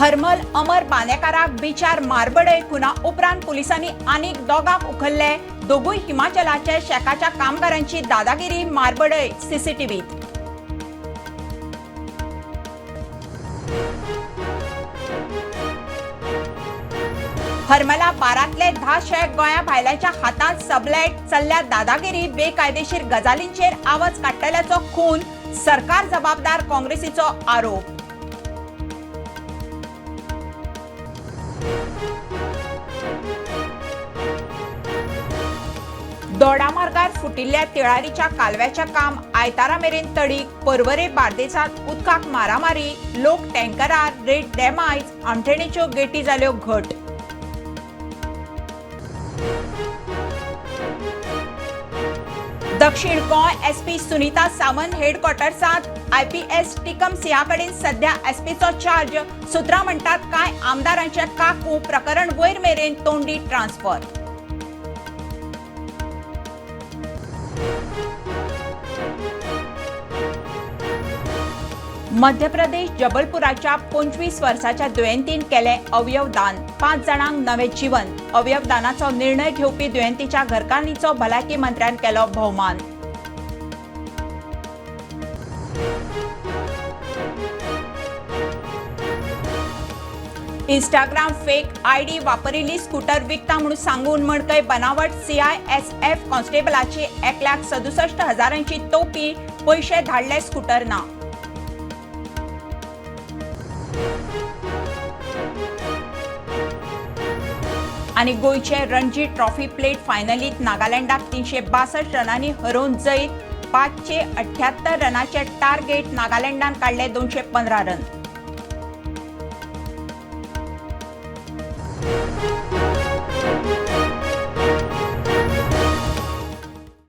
हरमल अमर बानेकाराक बिचार मारबडे खुना उपरांत पुलिसांनी आनीक दोगांक उखल्ले। दोगूय हिमाचलाच्या शेकाच्या कामगारांची दादागिरी मारबडे सीसीटीव्हीत। हरमला बारांतले 10 शेक गोंया भायल्यांच्या हातांत सबलेट चल्ल्या दादागिरी बेकायदेशीर गजालींचेर आवाज काडटल्याचो खून सरकार जबाबदार काँग्रेसीचो आरोप। दोडामार्गार फुटिल्ल्या तिळारीच्या कालव्याचे काम आयतारा मेरेन तडीक। पर्वरे बार्देसांत उदकाक मारामारी, लोक टँकरार रेड डॅमायज, आमठणेच्यो गेटी जाल्यो घट। दक्षिण गोंय एसपी सुनीता सावंत हेडक्वार्टर्सांत आयपीएस टिकम सिंहा कडेन सध्या एसपीचो चार्ज। सुत्रां म्हणटात कांय आमदारांचे काकू प्रकरण वयर मेरेन तोंडी ट्रान्सफर। मध्य प्रदेश जबलपुराच्या 25 वर्साच्या दुयेंतीन केले अवयव दान। 5 जाणांक नवे जीवन। अवयव दानाचो निर्णय घेवपी दुयेंतीच्या घरकान्नीचो भलायकी मंत्र्यान केलो भोवमान। इंस्टाग्राम फेक आयडी वापरिल्ली स्कूटर विकता म्हणून सांगून मडकय बनावट। सीआयएसएफ कॉन्स्टेबलाची 1,67,000ची तोपी, पैसे धाडले स्कूटर ना। आणि गोयचे रणजी ट्रॉफी प्लेट फायनलीत नागालँडाक 362 रनांनी हरोवन जैत। 578 रनाचे टार्गेट, नागालँडान काडले 215 रन।